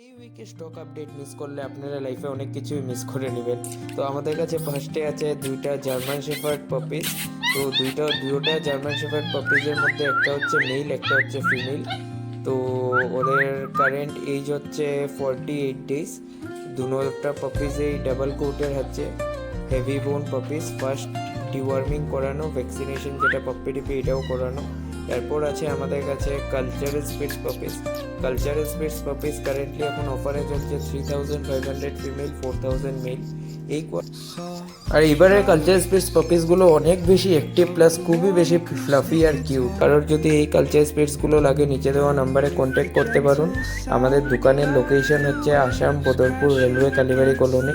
এই উইকে stock update miss করলে আপনারা লাইফে অনেক কিছুই মিস করে নেবেন। তো আমাদের কাছে ফার্স্টে আছে দুইটা জার্মান শেফার্ড পাপিস। তো দুটোটা জার্মান শেফার্ড পাপিজের মধ্যে একটা হচ্ছে মেল, একটা হচ্ছে ফিমেল। তো ওদের কারেন্ট এজ হচ্ছে 48 ডেজ। দুটোটা পাপিজেই ডাবল কোটের হচ্ছে হেভি বোন পাপিস। ফার্স্ট ডিওয়ার্মিং করানো, ভ্যাকসিনেশন যেটা পাপ্পি টিপি এটাও করানো। এরপর আছে আমাদের কাছে cultural Spitz puppies. Cultural Spitz puppies currently এখন অফারে চলছে 3500 ফিমেল, 4000 মেল। এই আর এবারের কালচার স্পিটস পাপিসগুলো অনেক বেশি অ্যাক্টিভ প্লাস খুবই বেশি ফ্লাফি আর কিউট। কারোর যদি এই কালচার স্পিটসগুলো লাগে নিচে দেওয়া নাম্বারে কন্ট্যাক্ট করতে পারুন। আমাদের দোকানের লোকেশন হচ্ছে আসাম বদরপুর রেলওয়ে কালীবাড়ি কলোনি।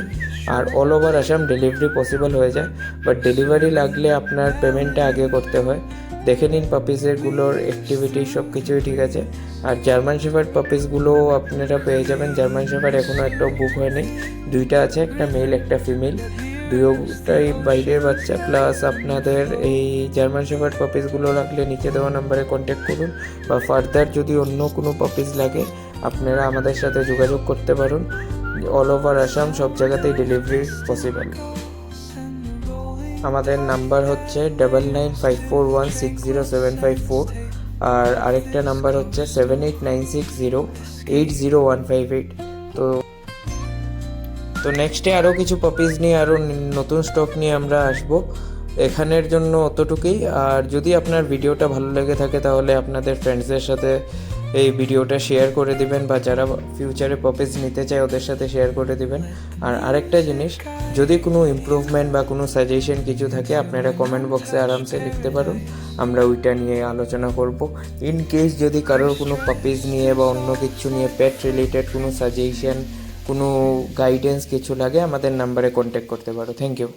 আর all over Assam delivery possible হয়ে যায়, বাট ডেলিভারি লাগলে আপনার পেমেন্টটা আগে করতে হয়। দেখে নিন পাপিসেরগুলোর অ্যাক্টিভিটি সব কিছুই ঠিক আছে। আর জার্মান শেফার্ড পাপিসগুলো আপনারা পেয়ে যাবেন। জার্মান শেফার্ড এখনও একটাও বুক হয়নি, দুইটা আছে, একটা মেল একটা ফিমেল। দুটোটাই বাইরের বাচ্চা। প্লাস আপনাদের এই জার্মান শেফার্ড পাপিসগুলো লাগলে নিচে দেওয়া নাম্বারে কন্ট্যাক্ট করুন, বা ফার্দার যদি অন্য কোনো পাপিস লাগে আপনারা আমাদের সাথে যোগাযোগ করতে পারুন। অল ওভার আসাম সব জায়গাতেই ডেলিভারি পসিবল। আমাদের নাম্বার হচ্ছে 9954160754, আর আরেকটা নাম্বার হচ্ছে 7896080158। তো তো নেক্সটে আরও কিছু পাপিস নিয়ে, আরও নতুন স্টক নিয়ে আমরা আসবো। এখানের জন্য অতটুকুই। আর যদি আপনার ভিডিওটা ভালো লেগে থাকে তাহলে আপনাদের ফ্রেন্ডসদের সাথে এই ভিডিওটা শেয়ার করে দিবেন, বা যারা ফিউচারে পাপিস নিতে চায় ওদের সাথে শেয়ার করে দিবেন। আর আরেকটা জিনিস, যদি কোনো ইমপ্রুভমেন্ট বা কোনো সাজেশন কিছু থাকে আপনারা কমেন্ট বক্সে আরামসে লিখতে পারুন, আমরা ওইটা নিয়ে আলোচনা করব। ইন কেস যদি কারোর কোনো পাপিস নিয়ে বা অন্য কিছু নিয়ে পেট রিলেটেড কোনো সাজেশন, কোনো গাইডেন্স কিছু লাগে আমাদের নাম্বারে কন্ট্যাক্ট করতে পারো। Thank you.